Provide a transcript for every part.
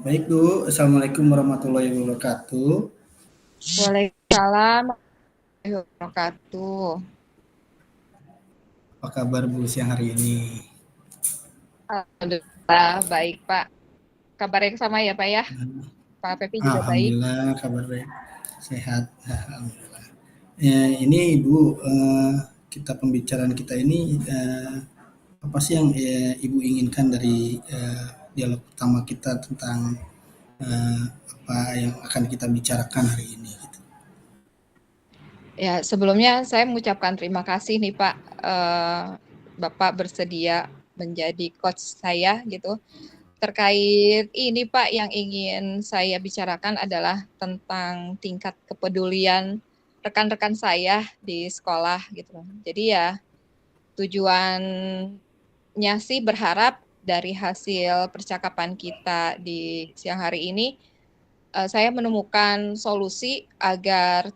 Baik Bu, Assalamualaikum warahmatullahi wabarakatuh. Waalaikumsalam warahmatullahi wabarakatuh. Apa kabar Bu siang hari ini? Alhamdulillah baik Pak. Kabar yang sama ya Pak ya. Pak Pepi juga baik. Alhamdulillah kabar baik, sehat. Alhamdulillah. Ini Ibu, kita pembicaraan kita ini apa sih yang Ibu inginkan dari dialog pertama kita tentang eh, apa yang akan kita bicarakan hari ini? Gitu. Ya sebelumnya saya mengucapkan terima kasih nih Pak. Bapak bersedia menjadi coach saya gitu. Terkait ini Pak yang ingin saya bicarakan adalah tentang tingkat kepedulian rekan-rekan saya di sekolah gitu. Jadi ya tujuannya sih berharap dari hasil percakapan kita di siang hari ini, saya menemukan solusi agar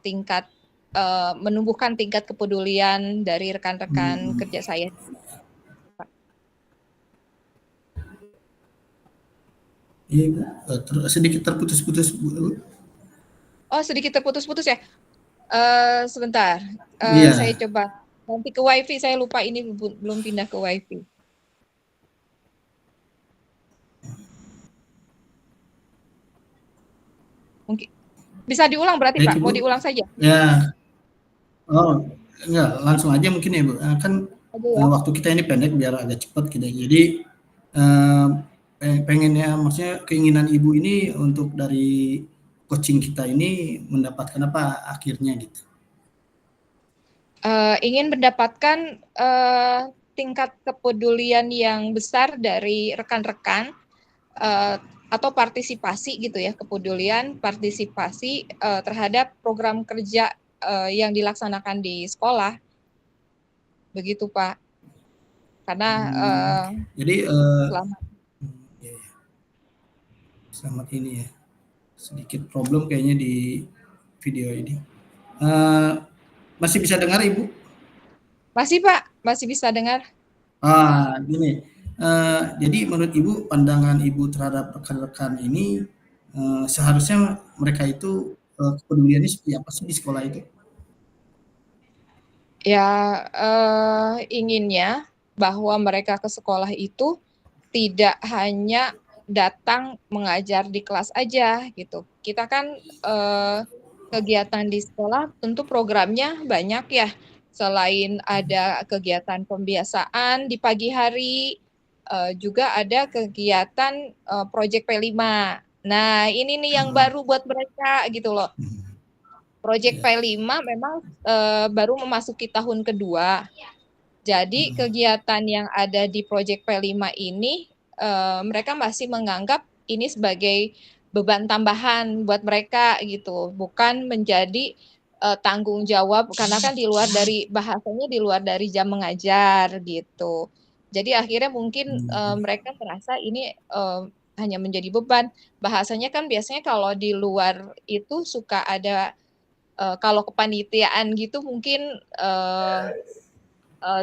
menumbuhkan tingkat kepedulian dari rekan-rekan Hmm, kerja saya. iya Bu, sedikit terputus-putus Bu. Oh, sedikit terputus-putus ya? Sebentar, saya Iya, coba nanti ke WiFi. Saya lupa ini belum pindah ke WiFi. Mungkin bisa diulang berarti baik Pak? Mau Ibu. diulang saja? Ya, oh, enggak, langsung aja mungkin ya Bu. Kan Aja ya. waktu kita ini pendek biar agak cepat gitu. Jadi eh, pengennya, maksudnya keinginan Ibu ini untuk dari coaching kita ini mendapatkan apa akhirnya gitu. Ingin mendapatkan tingkat kepedulian yang besar dari rekan-rekan, atau partisipasi gitu ya, kepedulian partisipasi terhadap program kerja yang dilaksanakan di sekolah, begitu Pak. Karena Hmm, uh, jadi selama ya, ya, selamat ini ya. Sedikit problem kayaknya di video ini. Eh, masih bisa dengar Ibu? masih Pak, masih bisa dengar. Gini, jadi menurut Ibu, pandangan Ibu terhadap rekan-rekan ini, seharusnya mereka itu, kepeduliannya seperti apa sih di sekolah itu? Ya inginnya bahwa mereka ke sekolah itu tidak hanya datang mengajar di kelas aja gitu. Kita kan kegiatan di sekolah tentu programnya banyak ya. Selain ada kegiatan pembiasaan di pagi hari, juga ada kegiatan Project P5. Nah, ini nih yang Oh, baru buat mereka gitu loh. Project iya, P5 memang baru memasuki tahun kedua. Jadi kegiatan yang ada di Project P5 ini mereka masih menganggap ini sebagai beban tambahan buat mereka gitu, bukan menjadi tanggung jawab karena kan di luar dari bahasanya di luar dari jam mengajar gitu. Jadi akhirnya mungkin mereka merasa ini hanya menjadi beban. Bahasanya kan biasanya kalau di luar itu suka ada kalau kepanitiaan gitu mungkin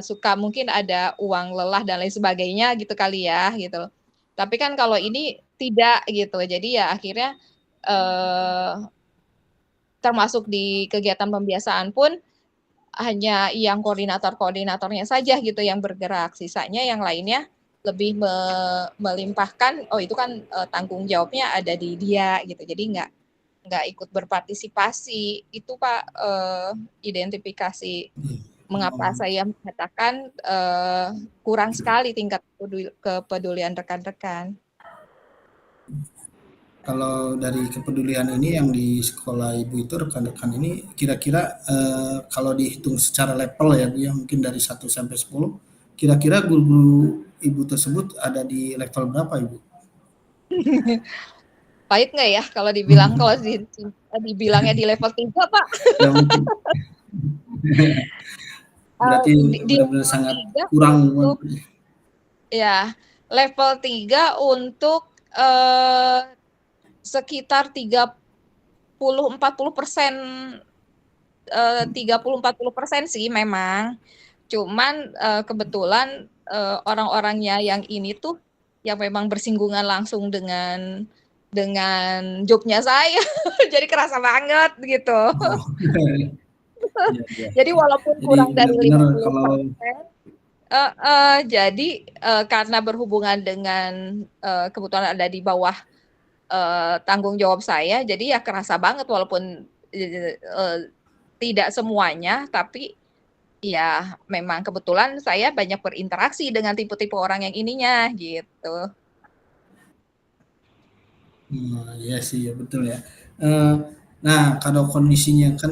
suka mungkin ada uang lelah dan lain sebagainya gitu kali ya gitu. Tapi kan kalau ini tidak gitu. Jadi ya akhirnya eh, termasuk di kegiatan pembiasaan pun hanya yang koordinator-koordinatornya saja gitu yang bergerak. Sisanya yang lainnya lebih melimpahkan, oh itu kan tanggung jawabnya ada di dia gitu. Jadi nggak ikut berpartisipasi. Itu Pak identifikasi mengapa oh, saya mengatakan kurang sekali tingkat kepedulian rekan-rekan. kalau dari kepedulian ini yang di sekolah Ibu itu rekan-rekan ini kira-kira, kalau dihitung secara level ya Bu ya, mungkin dari 1 sampai 10, kira-kira guru-guru Ibu tersebut ada di level berapa Ibu? Pahit nggak ya kalau dibilang kalau dibilangnya di level 3 Pak? Ya mungkin. Berarti Di benar-benar level sangat 3 kurang. untuk ya level 3 untuk eh, sekitar 30-40%, 30-40% sih memang. Cuman kebetulan orang-orangnya yang ini tuh yang memang bersinggungan langsung dengan dengan jobnya saya. Jadi kerasa banget gitu. Oh, iya iya. Jadi walaupun Jadi kurang dari benar-benar kalau 50%, jadi, karena berhubungan dengan, kebetulan ada di bawah, tanggung jawab saya, jadi ya kerasa banget walaupun, tidak semuanya, tapi ya memang kebetulan saya banyak berinteraksi dengan tipe-tipe orang yang ininya, gitu. Iya sih, ya betul ya. Eee, nah kalau kondisinya kan,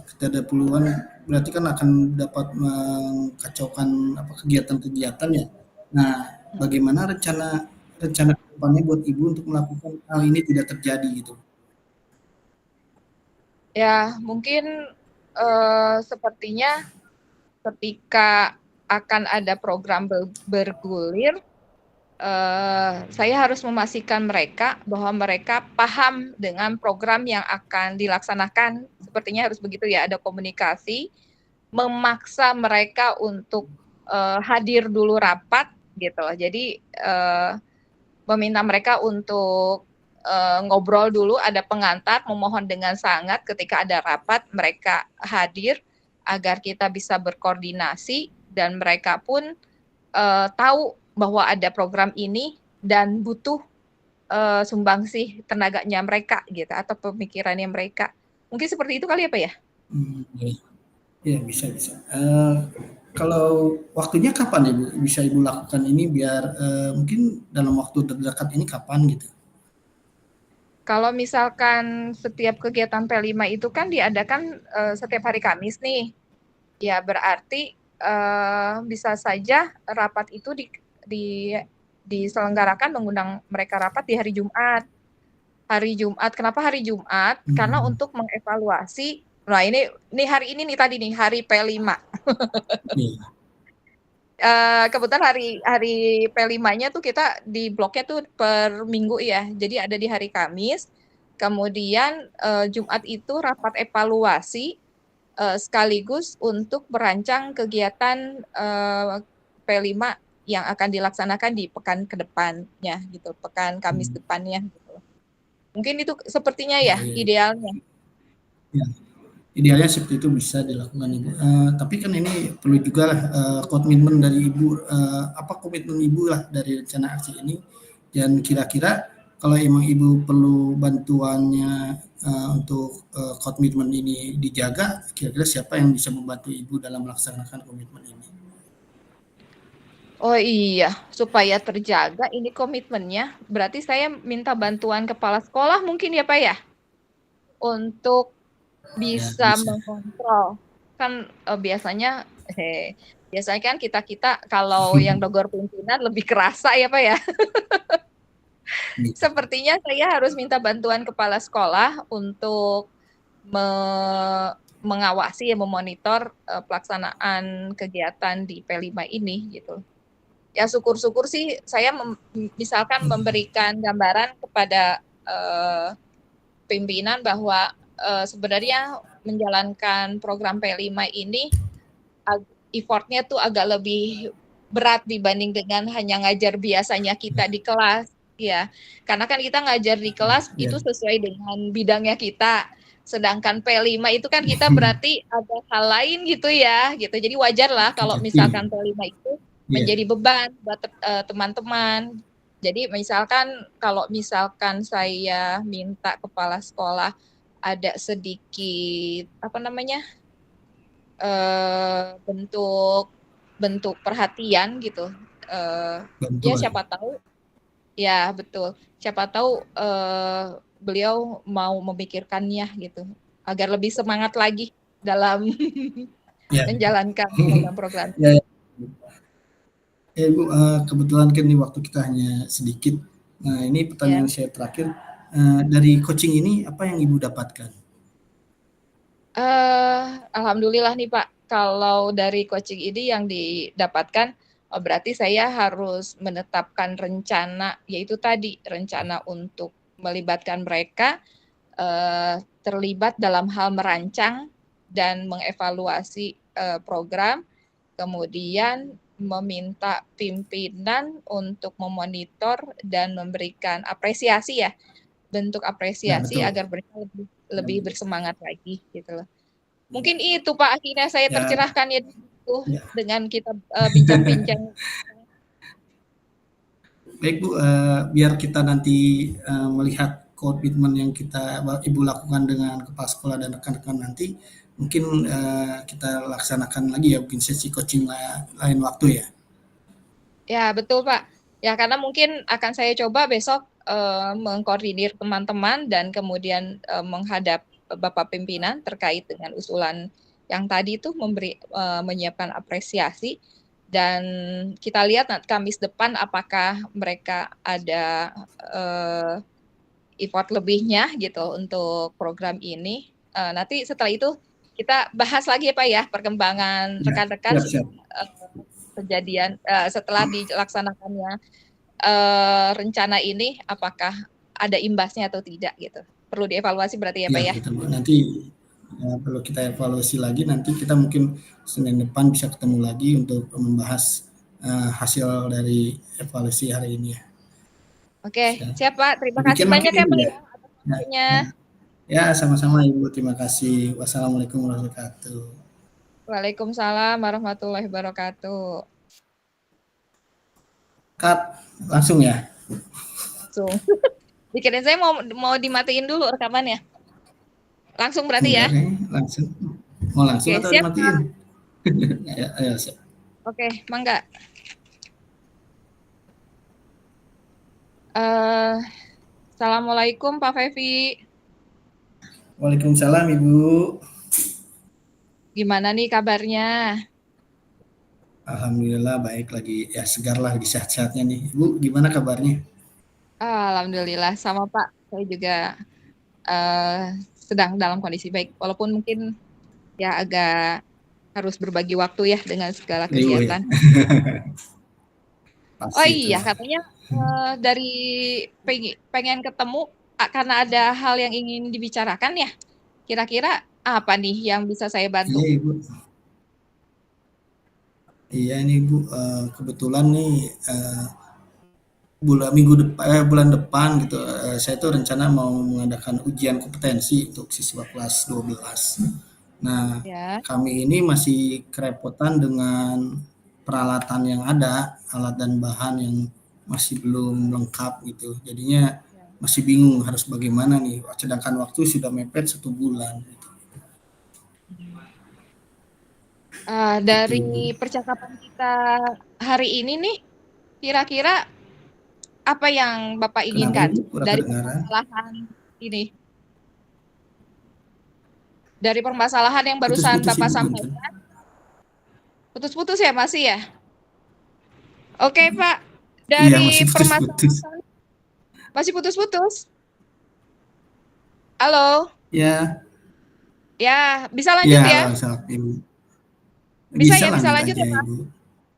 kita ada peluang berarti kan akan dapat mengkacaukan apa, kegiatan-kegiatan ya. Nah, bagaimana rencana rencana ke depannya buat Ibu untuk melakukan hal ini tidak terjadi gitu? Ya mungkin, sepertinya ketika akan ada program bergulir, saya harus memastikan mereka bahwa mereka paham dengan program yang akan dilaksanakan, sepertinya harus begitu ya, ada komunikasi, memaksa mereka untuk, hadir dulu rapat gitu. Jadi, meminta mereka untuk, ngobrol dulu, ada pengantar, memohon dengan sangat ketika ada rapat mereka hadir, agar kita bisa berkoordinasi dan mereka pun, tahu bahwa ada program ini dan butuh, sumbangsih tenaganya mereka gitu atau pemikirannya mereka. Mungkin seperti itu kali ya, Pak, ya? Iya. Iya, bisa bisa. Kalau waktunya kapan Ibu bisa Ibu lakukan ini biar, mungkin dalam waktu terdekat ini kapan gitu? Kalau misalkan setiap kegiatan P5 itu kan diadakan, setiap hari Kamis nih, ya berarti, bisa saja rapat itu di diselenggarakan mengundang mereka rapat di hari Jumat. Hari Jumat, kenapa hari Jumat? Karena Mmm, untuk mengevaluasi, nah ini hari ini nih tadi nih, hari P5. iya. Kebetulan hari P5-nya tuh kita di bloknya tuh per minggu ya, jadi ada di hari Kamis, kemudian, Jumat itu rapat evaluasi, sekaligus untuk merancang kegiatan, P5 yang akan dilaksanakan di pekan ke depannya gitu, pekan Kamis Mmm, depannya gitu. Mungkin itu sepertinya iya ya iya iya. idealnya. Iya, idealnya seperti itu bisa dilakukan Ibu, tapi kan ini perlu jugalah, komitmen dari Ibu, apa, komitmen Ibu lah dari rencana aksi ini dan kira-kira kalau emang Ibu perlu bantuannya, untuk, komitmen ini dijaga, kira-kira siapa yang bisa membantu Ibu dalam melaksanakan komitmen ini? Oh iya, supaya terjaga ini komitmennya, berarti saya minta bantuan kepala sekolah mungkin ya, Pak, ya? Untuk Ya bisa bisa. mengontrol. Kan, biasanya kan kita-kita kalau yang negor pimpinan lebih kerasa ya, Pak, ya. Iya, Sepertinya saya harus minta bantuan kepala sekolah untuk me mengawasi ya, memonitor, pelaksanaan kegiatan di P5 ini gitu. Ya syukur-syukur sih saya misalkan iya, memberikan gambaran kepada, pimpinan bahwa, sebenarnya menjalankan program P5 ini effort-nya tuh agak lebih berat dibanding dengan hanya ngajar biasanya kita di kelas, ya. Karena kan kita ngajar di kelas iya, itu sesuai dengan bidangnya kita, sedangkan P5 itu kan kita berarti ada hal lain gitu ya, gitu. Jadi wajarlah kalau mengerti. misalkan P5 itu Iya, menjadi beban buat teman-teman. Jadi kalau misalkan saya minta kepala sekolah ada sedikit, apa namanya, bentuk bentuk perhatian gitu, ya bantuan. siapa tahu ya betul, siapa tahu, beliau mau memikirkannya gitu, agar lebih semangat lagi dalam Iya. menjalankan program-program. Ya, ya. Ibu, kebetulan kan nih waktu kita hanya sedikit. Nah, ini Ya, pertanyaan saya terakhir, dari coaching ini apa yang Ibu dapatkan? alhamdulillah nih Pak, kalau dari coaching ini yang didapatkan, oh berarti saya harus menetapkan rencana, yaitu tadi, rencana untuk melibatkan mereka, terlibat dalam hal merancang dan mengevaluasi, program, kemudian meminta pimpinan untuk memonitor dan memberikan apresiasi ya, bentuk Ya, apresiasi betul. agar mereka lebih bersemangat lagi gitu loh. Mungkin itu Pak, akhirnya saya Ya, tercerahkan ya ya. dengan kita bincang-bincang. Baik Bu, biar kita nanti melihat komitmen yang Ibu lakukan dengan kepala sekolah dan rekan-rekan nanti, mungkin kita laksanakan lagi ya, mungkin sesi coaching lain waktu ya. Ya, betul Pak. Ya, karena mungkin akan saya coba besok mengkoordinir teman-teman dan kemudian menghadap Bapak pimpinan terkait dengan usulan yang tadi itu menyiapkan apresiasi dan kita lihat nanti Kamis depan apakah mereka ada effort lebihnya gitu untuk program ini. Nanti setelah itu kita bahas lagi ya Pak ya perkembangan Ya, rekan-rekan siap-siap. kejadian setelah dilaksanakannya rencana ini apakah ada imbasnya atau tidak gitu. Perlu dievaluasi berarti ya Pak Ya, ya. betul Bu. Nanti perlu kita evaluasi lagi. Nanti kita mungkin Senin depan bisa ketemu lagi untuk membahas hasil dari evaluasi hari ini ya. Oke, Siap. siap Pak. Terima kasih Demikian mungkin banyak ya Ibu Pak ya. ya atas Ya, waktunya. ya. Ya, sama-sama Ibu. Terima kasih. Wassalamualaikum warahmatullahi wabarakatuh. Waalaikumsalam warahmatullahi wabarakatuh. Cut, langsung ya. Langsung. Dikirain saya mau dimatiin dulu rekamannya. Langsung berarti ya. Enggak nih, langsung. Mau langsung Oke, atau siap dimatiin? Pak. Ya, ayo, siap. Oke, mangga. Assalamualaikum Pak Fevi. Waalaikumsalam Ibu. Gimana nih kabarnya? Alhamdulillah baik, lagi ya, segar lah, lagi sehat-sehatnya nih. Ibu gimana kabarnya? Alhamdulillah sama Pak. Saya juga sedang dalam kondisi baik. Walaupun mungkin ya agak harus berbagi waktu ya dengan segala Ibu ya. kegiatan. Oh Pasti itu. iya, katanya dari pengen ketemu karena ada hal yang ingin dibicarakan ya. Kira-kira apa nih yang bisa saya bantu? Iya Ibu. Iya nih Bu, kebetulan nih bulan depan gitu, saya tuh rencana mau mengadakan ujian kompetensi untuk siswa kelas 12. Nah, Ya. kami ini masih kerepotan dengan peralatan yang ada, alat dan bahan yang masih belum lengkap gitu. Jadinya masih bingung harus bagaimana nih, sedangkan waktu sudah mepet 1 bulan gitu. Gitu, Dari Bu. percakapan kita hari ini nih, kira-kira apa yang Bapak Kenapa inginkan Ibu? Kurang dari kedengaran? permasalahan ini? Dari permasalahan yang barusan Putus-putus Bapak Ibu, punten. sampaikan, putus-putus ya masih ya? Oke Pak, Iya, dari masih putus-putus. permasalahan masih putus-putus. Halo, Ya, ya bisa lanjut ya, ya? langsung Ibu. Bisa Bisa ya, bisa lanjut lanjut aja ya Pak? Ibu.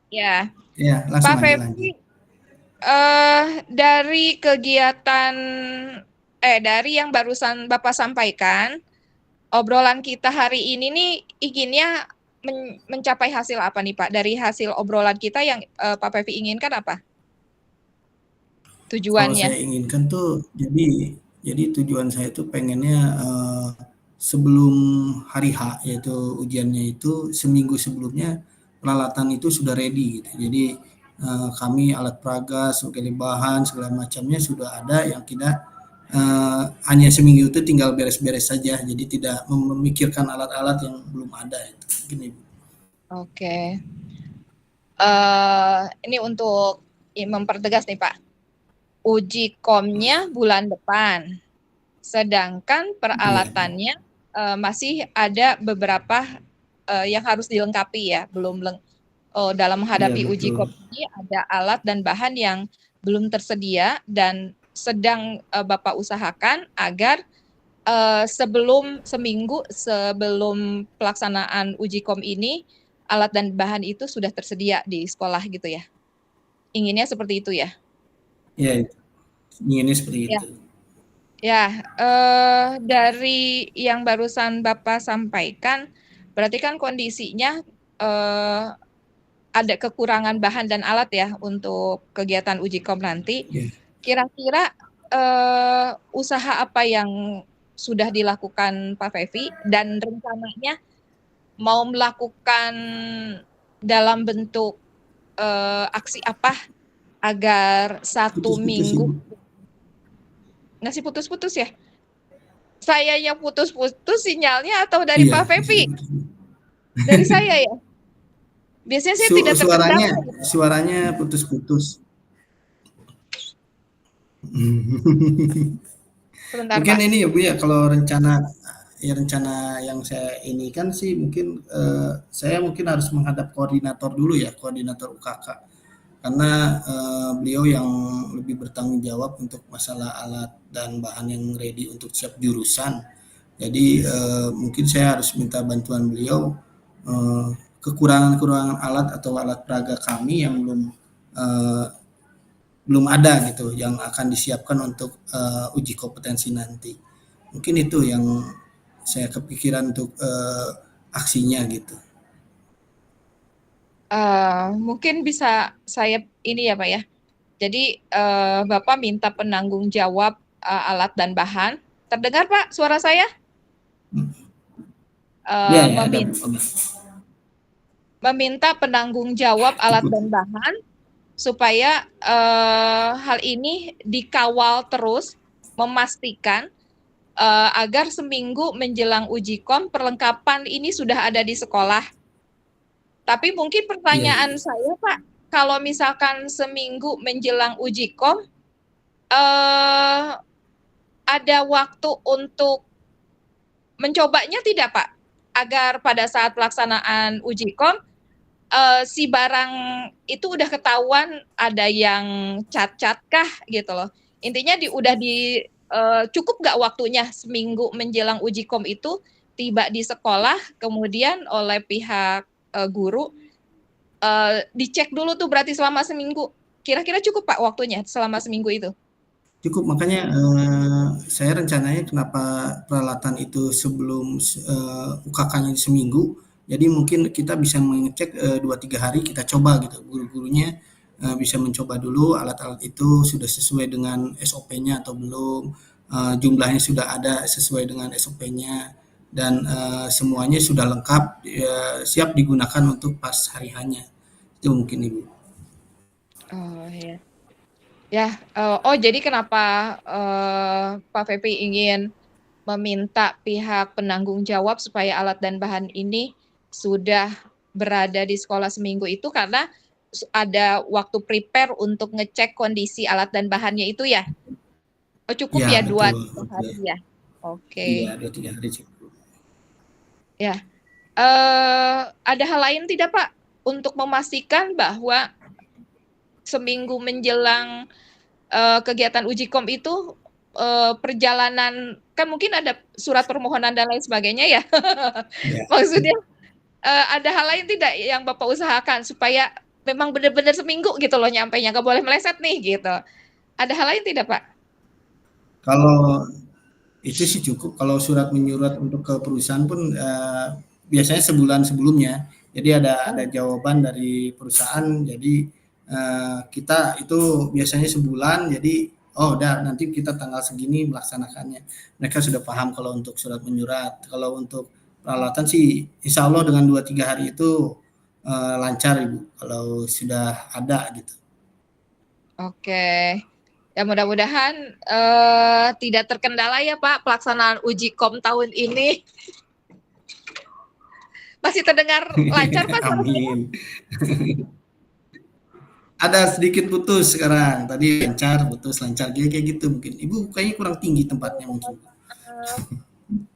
Ya, Ya, langsung Pak aja lanjut. Febri, dari kegiatan dari yang barusan Bapak sampaikan, obrolan kita hari ini nih inginnya mencapai hasil apa nih Pak? Dari hasil obrolan kita yang Pak Fevi inginkan apa Kalau tujuannya? saya inginkan tuh, jadi tujuan saya tuh pengennya sebelum hari H, yaitu ujiannya itu seminggu sebelumnya peralatan itu sudah ready gitu. Jadi kami alat peraga, sebagai bahan segala macamnya sudah ada, yang kita hanya seminggu itu tinggal beres-beres saja. Jadi tidak memikirkan alat-alat yang belum ada itu. Gini. Oke. Ini untuk mempertegas nih Pak. Uji komnya bulan depan, sedangkan Iya, peralatannya masih ada beberapa yang harus dilengkapi ya, belum dalam iya menghadapi uji betul. kom ini ada alat dan bahan yang belum tersedia dan sedang Bapak usahakan agar seminggu sebelum pelaksanaan uji kom ini alat dan bahan itu sudah tersedia di sekolah gitu ya. Inginnya seperti itu ya. Iya, inginnya seperti Ya. itu. Ya, dari yang barusan Bapak sampaikan, berarti kan kondisinya ada kekurangan bahan dan alat ya untuk kegiatan uji kom nanti. Yeah. Kira-kira usaha apa yang sudah dilakukan Pak Fevi dan rencananya mau melakukan dalam bentuk aksi apa agar 1 minggu ngasih putus-putus ya? Saya yang putus-putus sinyalnya atau dari Iya, Pak Fevi? Dari saya ya? Biasanya saya tidak terkendala. Suaranya putus-putus. Sebentar, Mungkin Pak. ini ya Bu ya, kalau rencana yang saya ini kan sih mungkin saya mungkin harus menghadap koordinator dulu ya, koordinator UKK. Karena beliau yang lebih bertanggung jawab untuk masalah alat dan bahan yang ready untuk siap jurusan. Jadi mungkin saya harus minta bantuan beliau kekurangan-kekurangan alat atau alat peraga kami yang belum ada gitu yang akan disiapkan untuk uji kompetensi nanti. Mungkin itu yang saya kepikiran untuk aksinya gitu. Mungkin bisa saya ini ya Pak ya. Jadi Bapak minta penanggung jawab alat dan bahan. Terdengar Pak suara saya? Ya, Meminta penanggung jawab alat dan bahan supaya hal ini dikawal terus, memastikan agar seminggu menjelang uji kom perlengkapan ini sudah ada di sekolah. Tapi mungkin pertanyaan saya Pak, kalau misalkan seminggu menjelang uji kom ada waktu untuk mencobanya tidak Pak? Agar pada saat pelaksanaan uji kom si barang itu udah ketahuan ada yang cacat kah gitu loh. Intinya cukup nggak waktunya seminggu menjelang uji kom itu tiba di sekolah, kemudian oleh pihak guru dicek dulu tuh berarti selama seminggu. Kira-kira cukup Pak waktunya selama seminggu itu? Cukup, makanya saya rencananya kenapa peralatan itu sebelum UKK-nya seminggu, jadi mungkin kita bisa mengecek 2-3 hari kita coba gitu, guru-gurunya bisa mencoba dulu alat-alat itu sudah sesuai dengan SOP-nya atau belum, jumlahnya sudah ada sesuai dengan SOP-nya, dan semuanya sudah lengkap, siap digunakan untuk pas hari hanya. Itu mungkin Ibu. Oh ya. Ya, jadi kenapa Pak Fevi ingin meminta pihak penanggung jawab supaya alat dan bahan ini sudah berada di sekolah seminggu itu karena ada waktu prepare untuk ngecek kondisi alat dan bahannya itu ya? Oh cukup ya 2-3 hari ya? Oke. Iya, 2-3 hari cukup. Ya, ada hal lain tidak Pak untuk memastikan bahwa seminggu menjelang kegiatan uji kom itu perjalanan kan mungkin ada surat permohonan dan lain sebagainya ya. Ya. Maksudnya ada hal lain tidak yang Bapak usahakan supaya memang benar-benar seminggu gitu loh nyampainya, nggak boleh meleset nih gitu. Ada hal lain tidak Pak? Kalau itu sih cukup. Kalau surat menyurat untuk ke perusahaan pun biasanya sebulan sebelumnya. Jadi ada jawaban dari perusahaan. Jadi kita itu biasanya sebulan. Jadi udah nanti kita tanggal segini melaksanakannya. Mereka sudah paham kalau untuk surat menyurat. Kalau untuk peralatan sih, insya Allah dengan 2-3 hari itu lancar Ibu. Kalau sudah ada gitu. Oke. Ya mudah-mudahan tidak terkendala ya Pak pelaksanaan uji kom tahun ini. Masih terdengar lancar Pak? Amin. Ada sedikit putus sekarang. Tadi lancar, putus, lancar. Kayak gitu mungkin. Ibu kayaknya kurang tinggi tempatnya mungkin.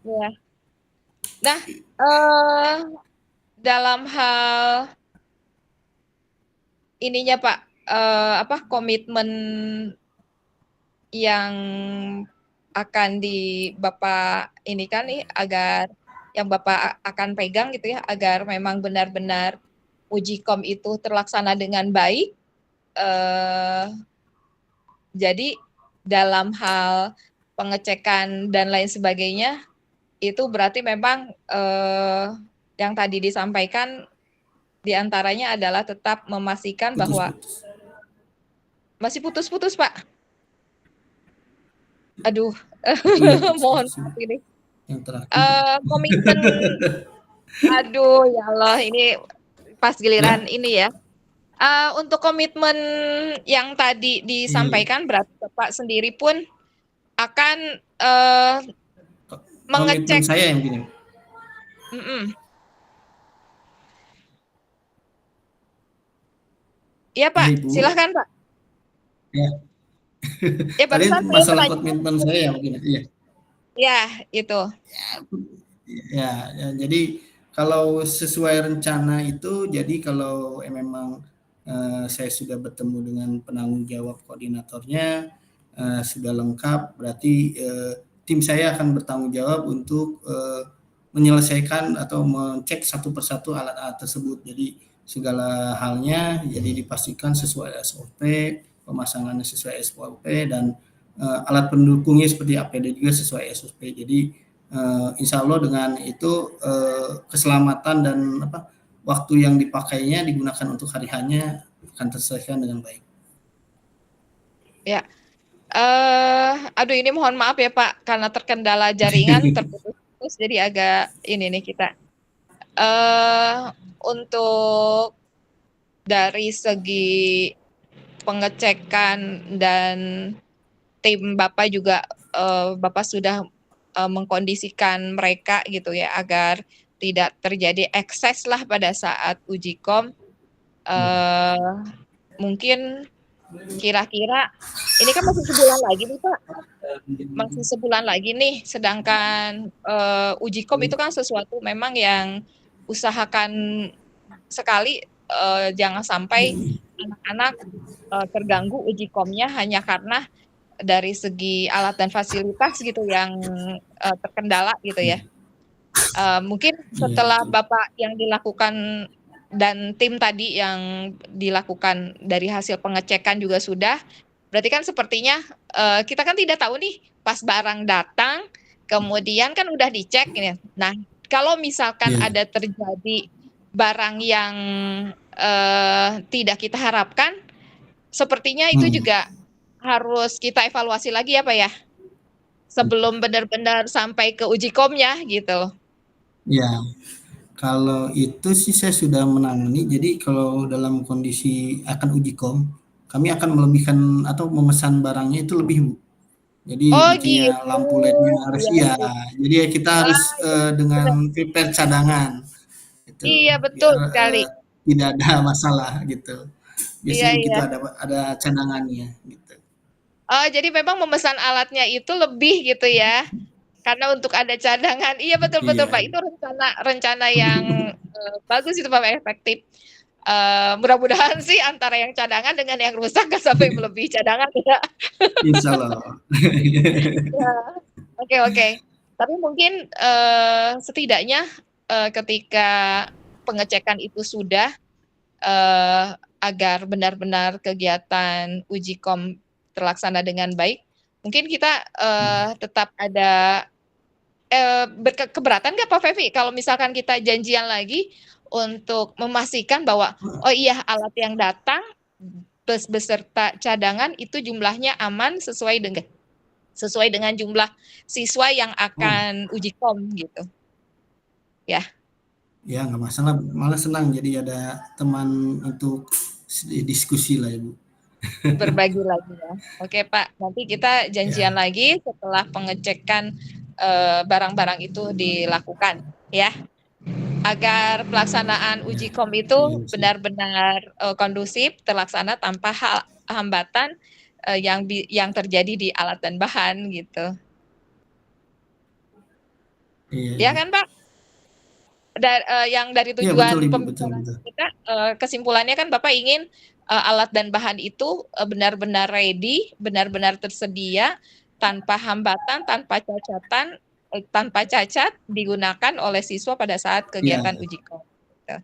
Ya. Nah, dalam hal ininya Pak, komitmen yang akan Bapak ini kan nih agar yang Bapak akan pegang gitu ya agar memang benar-benar uji kom itu terlaksana dengan baik. Jadi dalam hal pengecekan dan lain sebagainya itu berarti memang yang tadi disampaikan Di antaranya adalah tetap memastikan bahwa Putus-putus. masih putus-putus, Pak. Aduh, Iya mohon putus-putus maaf ini. yang terakhir. Komitmen, aduh ya Allah, ini pas giliran Ya, ini ya. Untuk komitmen yang tadi iya. disampaikan, berarti Bapak sendiri pun akan uh, Komitmen mengecek. saya yang begini. Mm-mm. Iya Ya Pak, Ibu. silahkan Pak. Ya. Ya Tadi barusan saya masalah menanyakan. komitmen saya yang begini. Iya. Ya itu. Ya, jadi kalau sesuai rencana itu, jadi kalau memang saya sudah bertemu dengan penanggung jawab koordinatornya, sudah lengkap, berarti tim saya akan bertanggung jawab untuk menyelesaikan atau mengecek satu persatu alat-alat tersebut. Jadi segala halnya jadi dipastikan sesuai SOP, pemasangannya sesuai SOP, dan alat pendukungnya seperti APD juga sesuai SOP. Jadi insya Allah dengan itu keselamatan dan waktu yang dipakainya digunakan untuk hari hanya akan terselesaikan dengan baik. Ya. Aduh ini mohon maaf ya Pak, karena terkendala jaringan terputus-putus, jadi agak ini nih kita. Untuk dari segi pengecekan dan tim Bapak juga, Bapak sudah mengkondisikan mereka gitu ya, agar tidak terjadi ekses lah pada saat uji kom. Mungkin kira-kira ini kan masih sebulan lagi nih Pak, masih sebulan lagi nih, sedangkan uji kom itu kan sesuatu memang yang usahakan sekali jangan sampai anak-anak terganggu uji komnya hanya karena dari segi alat dan fasilitas gitu yang terkendala gitu ya. Mungkin Iya setelah betul. Bapak yang dilakukan dan tim tadi yang dilakukan dari hasil pengecekan juga sudah, berarti kan sepertinya kita kan tidak tahu nih pas barang datang, kemudian kan udah dicek ya. Nah, kalau misalkan Iya. ada terjadi barang yang tidak kita harapkan, sepertinya itu Hmm. juga harus kita evaluasi lagi ya Pak ya, sebelum benar-benar sampai ke uji komnya gitu. Ya, kalau itu sih saya sudah menangani. Jadi kalau dalam kondisi akan uji kom, kami akan melebihkan atau memesan barangnya itu lebih, Bu. Jadi Oh misalnya gitu, lampu LED-nya harus iya iya. iya. Jadi ya kita harus Iya dengan benar. prepare cadangan itu Iya betul biar sekali. tidak ada masalah gitu. Iya Biasanya begitu iya. ada cadangannya gitu. Oh jadi memang memesan alatnya itu lebih gitu ya, karena untuk ada cadangan. Iya betul betul Iya. Pak, itu rencana rencana yang bagus itu Pak, efektif. Mudah-mudahan sih antara yang cadangan dengan yang rusak nggak sampai melebihi cadangan ya. Insya Allah. Ya, oke oke. Tapi mungkin setidaknya ketika pengecekan itu sudah agar benar-benar kegiatan uji kom terlaksana dengan baik, mungkin kita tetap ada keberatan nggak Pak Fevi kalau misalkan kita janjian lagi untuk memastikan bahwa oh iya alat yang datang beserta cadangan itu jumlahnya aman sesuai dengan jumlah siswa yang Oh, akan uji kom gitu. Ya, ya nggak masalah. Malah senang jadi ada teman untuk diskusi lah Ibu. berbagi lagi ya. Oke Pak, nanti kita janjian Ya, lagi setelah pengecekan barang-barang itu dilakukan ya. Agar pelaksanaan ya, uji kom itu ya, benar-benar kondusif, terlaksana tanpa hambatan yang terjadi di alat dan bahan gitu. iya, Ya iya. kan Pak? Yang dari Iya betul tujuan Ibu, betul pembicaraan betul. kita, kesimpulannya kan Bapak ingin alat dan bahan itu benar-benar ready, benar-benar tersedia, tanpa hambatan, tanpa cacat digunakan oleh siswa pada saat Iya, kegiatan uji kom. Gitu.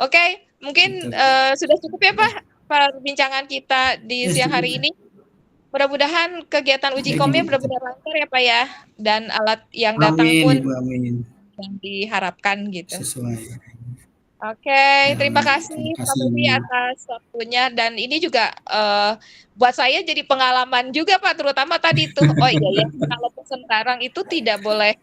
Oke, mungkin betul. sudah cukup ya Ya, Pak perbincangan kita di ya siang cukup. hari ini. Mudah-mudahan kegiatan uji Baik Ibu, komnya betul. benar-benar lancar ya Pak ya, dan alat yang datang Amin pun Ibu, amin. yang diharapkan gitu. Sesuai. Oke, Ya, terima terima kasih Pak kasih. Febi atas waktunya dan ini juga buat saya jadi pengalaman juga Pak, terutama tadi tuh. Oh iya ya, kalau pesen barang itu tidak boleh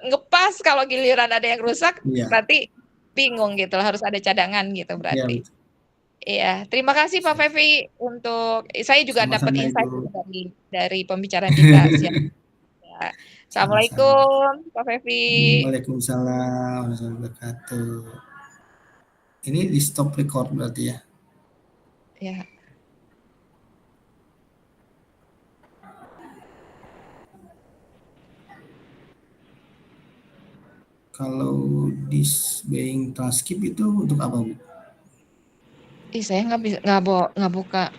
ngepas kalau giliran ada yang rusak, Iya, berarti bingung gitu, harus ada cadangan gitu iya berarti. betul. Iya, terima kasih Pak Febi untuk saya juga dapat Sama-sama insight Ibu. dari pembicaraan kita siang. Ya. Sama-sama. Assalamualaikum Pak Febi. Waalaikumsalam warahmatullahi wabarakatuh. Ini di stop record berarti ya. Ya. Kalau this being transcript itu untuk apa, Bu? Ih, saya nggak buka.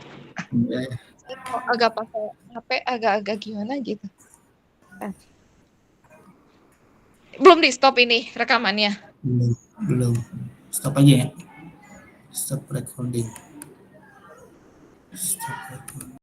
Ya, ya. Saya kok agak pakai HP agak-agak gimana gitu. Eh, Belum di stop ini rekamannya. Belum, belum. Stop aja ya. Stop recording. Stop recording.